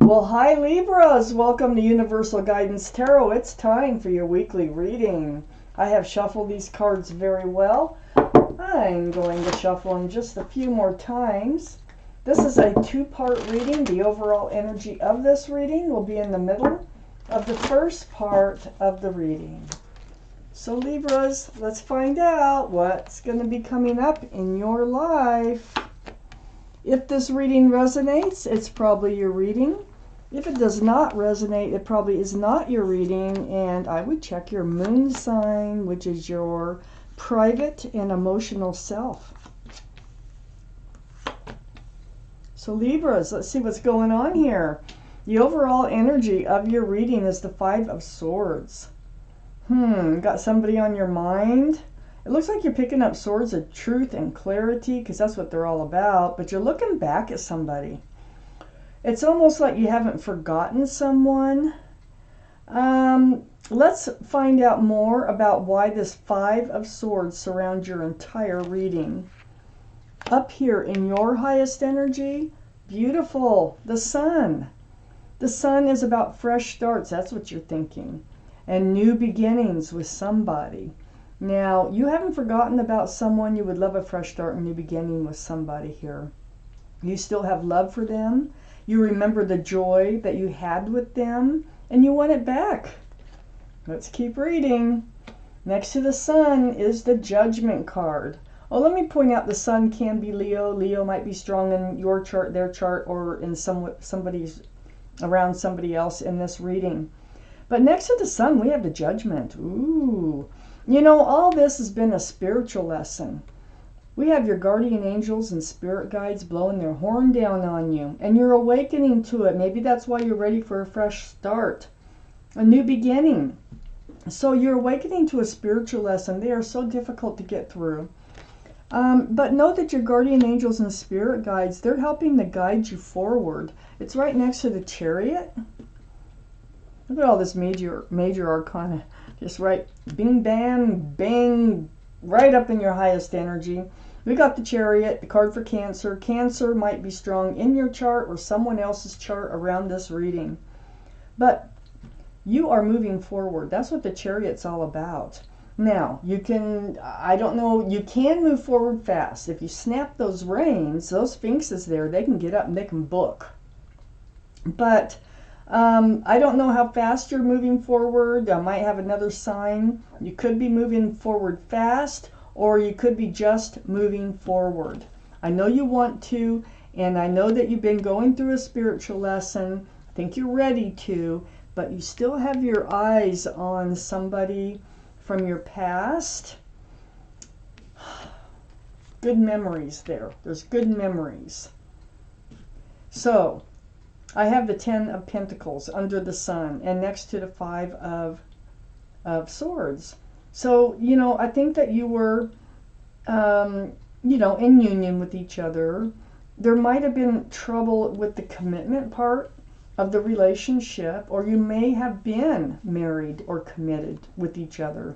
Well, hi Libras, welcome to Universal Guidance Tarot. It's time for your weekly reading. I have shuffled these cards very well. I'm going to shuffle them just a few more times. This is a two-part reading. The overall energy of this reading will be in the middle of the first part of the reading. So Libras, let's find out what's going to be coming up in your life. If this reading resonates, it's probably your reading. If it does not resonate, it probably is not your reading, and I would check your moon sign, which is your private and emotional self. So Libras, let's see what's going on here. The overall energy of your reading is the Five of Swords. Got somebody on your mind? It looks like you're picking up swords of truth and clarity, because that's what they're all about, but you're looking back at somebody. It's almost like you haven't forgotten someone. Let's find out more about why this Five of Swords surrounds your entire reading. Up here in your highest energy, beautiful, the Sun. The Sun is about fresh starts, that's what you're thinking, and new beginnings with somebody. Now, you haven't forgotten about someone. You would love a fresh start and new beginning with somebody here. You still have love for them. You remember the joy that you had with them, and you want it back. Let's keep reading. Next to the Sun is the Judgment card. Oh, let me point out the Sun can be Leo. Leo might be strong in your chart, their chart, or in somebody's around somebody else in this reading. But next to the Sun, we have the Judgment. Ooh. You know, all this has been a spiritual lesson. We have your guardian angels and spirit guides blowing their horn down on you, and you're awakening to it. Maybe that's why you're ready for a fresh start, a new beginning. So you're awakening to a spiritual lesson. They are so difficult to get through. But know that your guardian angels and spirit guides, they're helping to guide you forward. It's right next to the Chariot. Look at all this major arcana. Just right, bing, bang, bang, right up in your highest energy. We got the Chariot, the card for Cancer. Cancer might be strong in your chart or someone else's chart around this reading. But you are moving forward. That's what the Chariot's all about. Now, you can, I don't know, you can move forward fast. If you snap those reins, those sphinxes there, they can get up and they can book. But I don't know how fast you're moving forward. I might have another sign. You could be moving forward fast, or you could be just moving forward. I know you want to, and I know that you've been going through a spiritual lesson. I think you're ready to, but you still have your eyes on somebody from your past. Good memories there. There's good memories. So, I have the Ten of Pentacles under the Sun and next to the Five of Swords. So, you know, I think that you were, you know, in union with each other. There might have been trouble with the commitment part of the relationship, or you may have been married or committed with each other,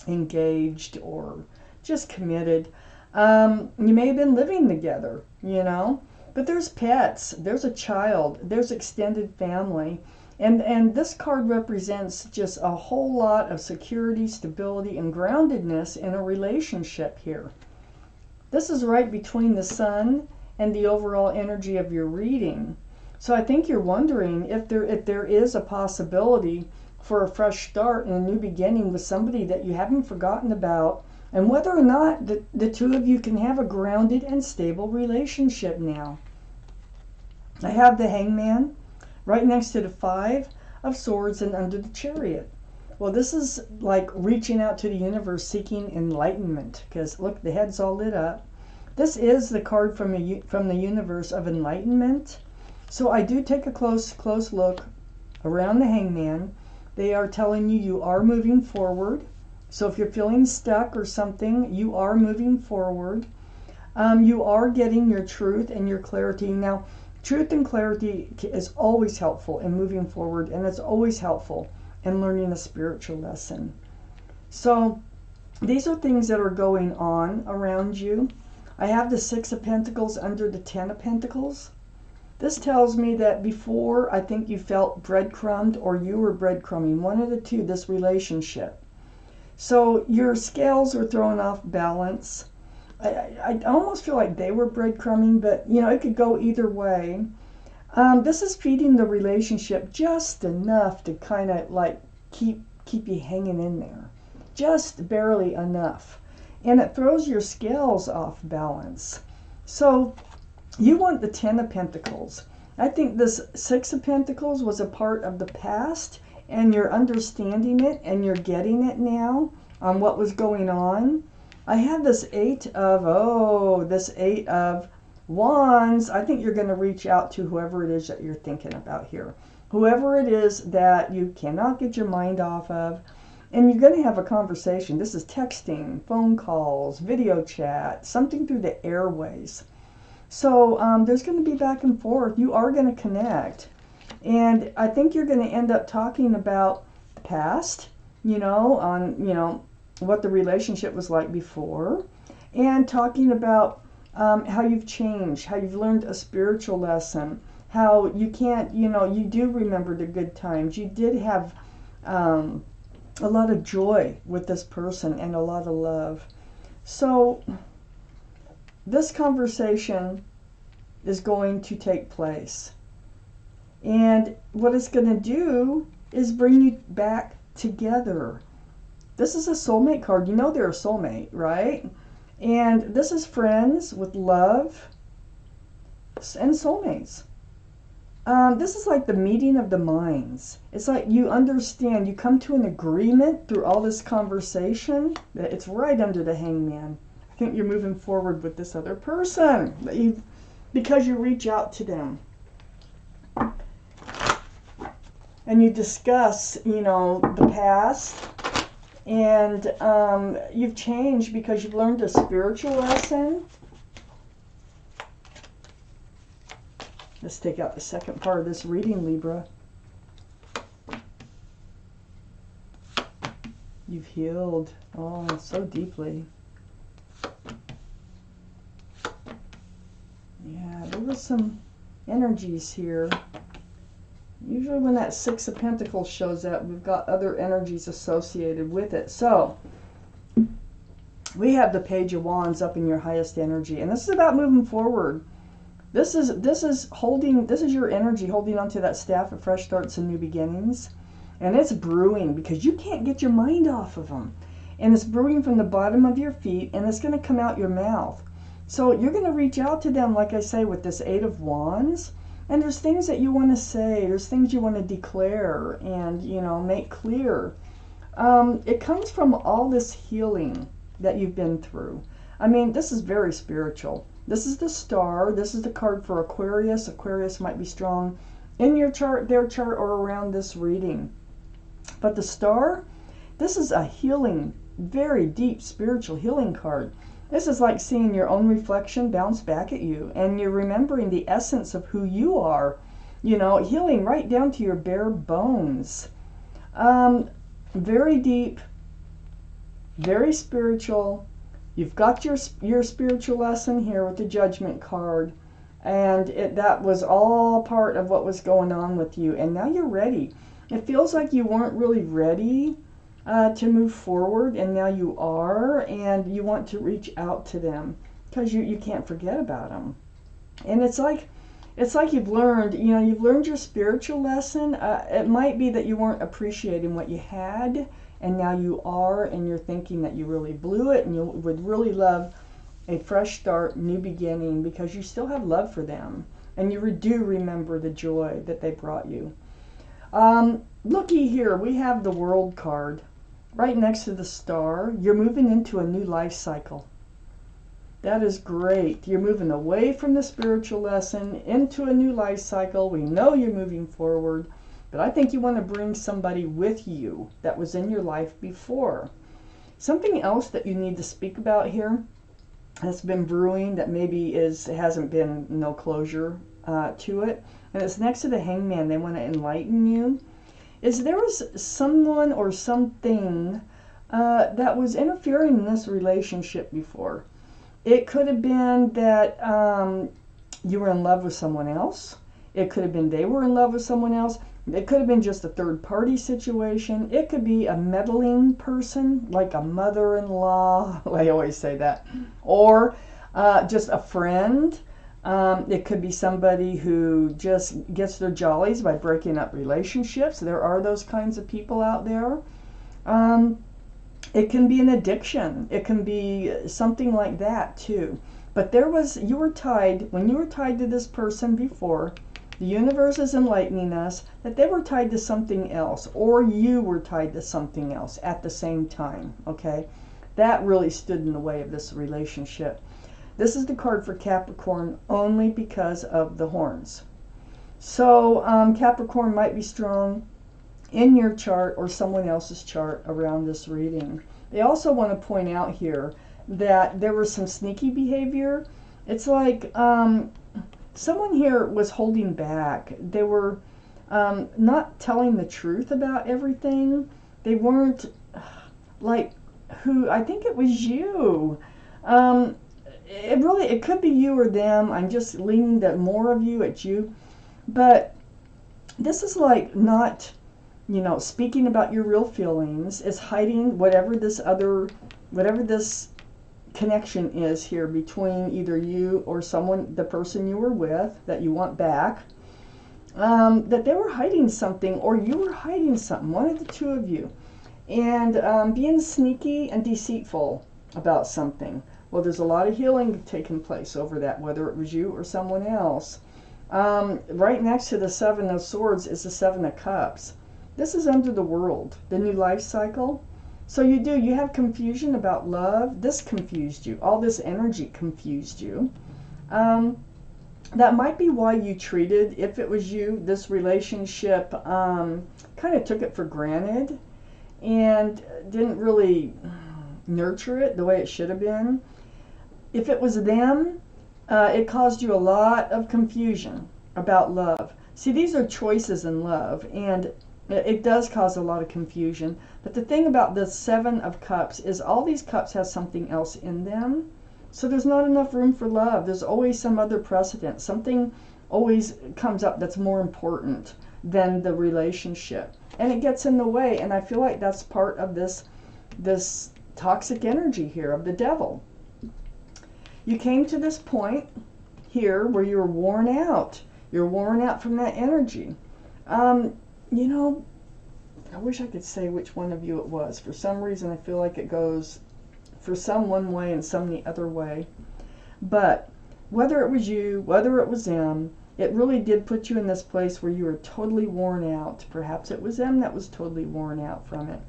engaged or just committed. You may have been living together, you know. But there's pets, there's a child, there's extended family, and this card represents just a whole lot of security, stability, and groundedness in a relationship here. This is right between the Sun and the overall energy of your reading. So I think you're wondering if there is a possibility for a fresh start and a new beginning with somebody that you haven't forgotten about, and whether or not the two of you can have a grounded and stable relationship now. I have the Hangman right next to the Five of Swords and under the Chariot. Well, this is like reaching out to the universe, seeking enlightenment, because look, the head's all lit up. This is the card from the universe of enlightenment. So I do take a close look around the Hangman. They are telling you you are moving forward. So if you're feeling stuck or something, you are moving forward. You are getting your truth and your clarity. Now, truth and clarity is always helpful in moving forward, and it's always helpful in learning a spiritual lesson. So these are things that are going on around you. I have the Six of Pentacles under the Ten of Pentacles. This tells me that before, I think you felt breadcrumbed or you were breadcrumbing, one of the two, this relationship. So your scales were thrown off balance. I almost feel like they were breadcrumbing, but you know, it could go either way. This is feeding the relationship just enough to kind of like keep you hanging in there. Just barely enough. And it throws your scales off balance. So you want the Ten of Pentacles. I think this Six of Pentacles was a part of the past, and you're understanding it and you're getting it now on what was going on. I have this Eight of Wands. I think you're going to reach out to whoever it is that you're thinking about here. Whoever it is that you cannot get your mind off of. And you're going to have a conversation. This is texting, phone calls, video chat, something through the airways. So there's going to be back and forth. You are going to connect. And I think you're going to end up talking about the past, what the relationship was like before, and talking about how you've changed, how you've learned a spiritual lesson, how you can't, you do remember the good times. You did have a lot of joy with this person and a lot of love. So this conversation is going to take place. And what it's going to do is bring you back together. This is a soulmate card. You know they're a soulmate, right? And this is friends with love and soulmates. This is like the meeting of the minds. It's like you understand, you come to an agreement through all this conversation that it's right under the Hangman. I think you're moving forward with this other person because you reach out to them. And you discuss, the past. And you've changed because you've learned a spiritual lesson. Let's take out the second part of this reading, Libra. You've healed. Oh, so deeply. Yeah, there were some energies here. Usually when that Six of Pentacles shows up, we've got other energies associated with it. So, we have the Page of Wands up in your highest energy. And this is about moving forward. This is your energy holding onto that staff of fresh starts and new beginnings. And it's brewing because you can't get your mind off of them. And it's brewing from the bottom of your feet, and it's going to come out your mouth. So you're going to reach out to them, like I say, with this Eight of Wands. And there's things that you want to say. There's things you want to declare and, make clear. It comes from all this healing that you've been through. I mean, this is very spiritual. This is the Star. This is the card for Aquarius. Aquarius might be strong in your chart, their chart, or around this reading. But the Star, this is a healing, very deep spiritual healing card. This is like seeing your own reflection bounce back at you, and you're remembering the essence of who you are, healing right down to your bare bones. Very deep, very spiritual. You've got your spiritual lesson here with the Judgment card, and that was all part of what was going on with you, and now you're ready. It feels like you weren't really ready to move forward, and now you are, and you want to reach out to them because you can't forget about them. And it's like you've learned, you've learned your spiritual lesson. It might be that you weren't appreciating what you had, and now you are, and you're thinking that you really blew it, and you would really love a fresh start, new beginning, because you still have love for them, and you do remember the joy that they brought you. Looky here, we have the World card right next to the Star. You're moving into a new life cycle. That is great. You're moving away from the spiritual lesson into a new life cycle. We know you're moving forward, but I think you want to bring somebody with you that was in your life before. Something else that you need to speak about here that's been brewing that maybe hasn't been no closure to it, and it's next to the Hangman. They want to enlighten you. There was someone or something that was interfering in this relationship before. It could have been that you were in love with someone else. It could have been they were in love with someone else. It could have been just a third party situation. It could be a meddling person, like a mother-in-law. I always say that. Or just a friend. It could be somebody who just gets their jollies by breaking up relationships. There are those kinds of people out there. It can be an addiction. It can be something like that too. But you were tied, when you were tied to this person before, the universe is enlightening us that they were tied to something else, or you were tied to something else at the same time, okay? That really stood in the way of this relationship. This is the card for Capricorn only because of the horns. So Capricorn might be strong in your chart or someone else's chart around this reading. They also want to point out here that there was some sneaky behavior. It's like someone here was holding back. They were not telling the truth about everything. They weren't like I think it was you. It could be you or them. I'm just leaning that more of you at you. But this is like not, speaking about your real feelings. Is hiding whatever this connection is here between either you or the person you were with that you want back. That they were hiding something, or you were hiding something, one of the two of you. And being sneaky and deceitful about something. Well, there's a lot of healing taking place over that, whether it was you or someone else. Right next to the Seven of Swords is the Seven of Cups. This is under the world, the new life cycle. So you have confusion about love. This confused you. All this energy confused you. That might be why you treated, if it was you, this relationship, kind of took it for granted and didn't really nurture it the way it should have been. If it was them, it caused you a lot of confusion about love. See, these are choices in love, and it does cause a lot of confusion. But the thing about the Seven of Cups is all these cups have something else in them. So there's not enough room for love. There's always some other precedent. Something always comes up that's more important than the relationship. And it gets in the way. And I feel like that's part of this toxic energy here of the devil. You came to this point here where you're worn out. You're worn out from that energy. I wish I could say which one of you it was. For some reason, I feel like it goes for some one way and some the other way. But whether it was you, whether it was them, it really did put you in this place where you were totally worn out. Perhaps it was them that was totally worn out from it.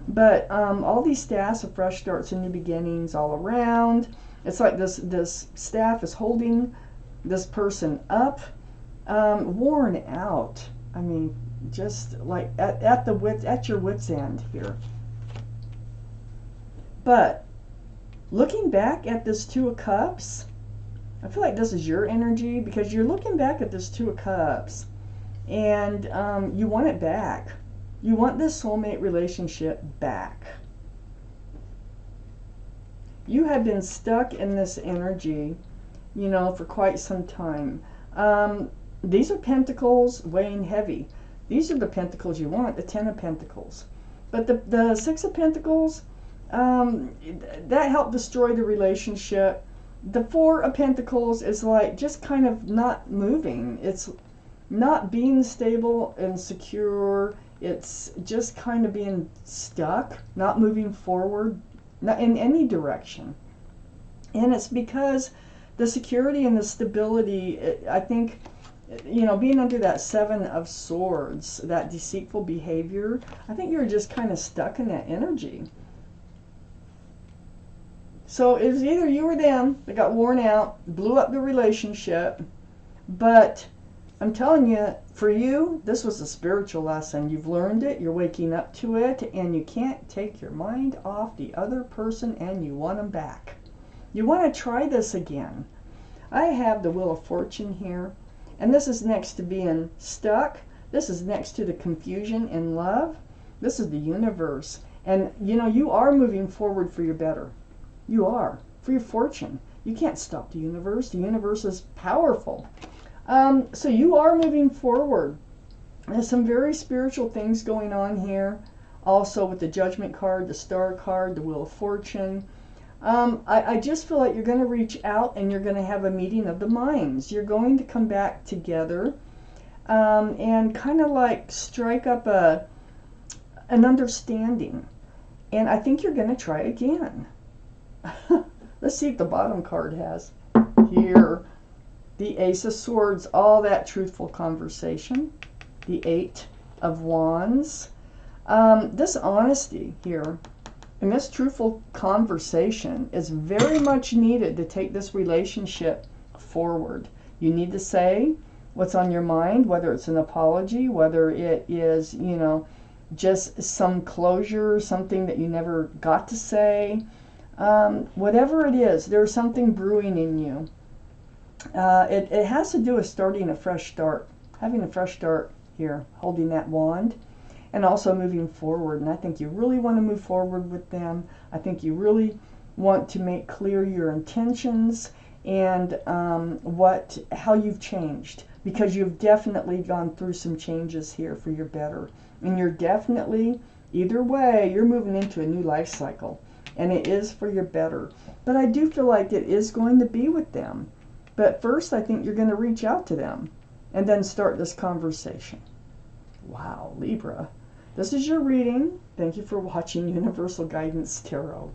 But all these staffs of fresh starts and new beginnings all around. It's like this staff is holding this person up, worn out. I mean, just like at your wit's end here. But looking back at this Two of Cups, I feel like this is your energy, because you're looking back at this Two of Cups and you want it back. You want this soulmate relationship back. You have been stuck in this energy, for quite some time. These are pentacles weighing heavy. These are the pentacles you want, the Ten of Pentacles. But the Six of Pentacles, that helped destroy the relationship. The Four of Pentacles is like just kind of not moving. It's not being stable and secure. It's just kind of being stuck, not moving forward, not in any direction. And it's because the security and the stability, I think, being under that Seven of Swords, that deceitful behavior, I think you're just kind of stuck in that energy. So it was either you or them that got worn out, blew up the relationship. But I'm telling you, for you, this was a spiritual lesson. You've learned it, you're waking up to it, and you can't take your mind off the other person, and you want them back. You want to try this again. I have the Wheel of Fortune here. And this is next to being stuck. This is next to the confusion in love. This is the universe. And, you are moving forward for your better. You are. For your fortune. You can't stop the universe. The universe is powerful. So you are moving forward. There's some very spiritual things going on here. Also with the Judgment card, the Star card, the Wheel of Fortune. I just feel like you're going to reach out and you're going to have a meeting of the minds. You're going to come back together and kind of like strike up an understanding. And I think you're going to try again. Let's see if the bottom card has. Here, the Ace of Swords, all that truthful conversation. The Eight of Wands. This honesty here and this truthful conversation is very much needed to take this relationship forward. You need to say what's on your mind, whether it's an apology, whether it is, you know, just some closure, something that you never got to say. Whatever it is, there's something brewing in you. It has to do with starting a fresh start, having a fresh start here, holding that wand, and also moving forward. And I think you really want to move forward with them. I think you really want to make clear your intentions and how you've changed, because you've definitely gone through some changes here for your better. And you're definitely, either way, you're moving into a new life cycle. And it is for your better. But I do feel like it is going to be with them. But first, I think you're going to reach out to them and then start this conversation. Wow, Libra. This is your reading. Thank you for watching Universal Guidance Tarot.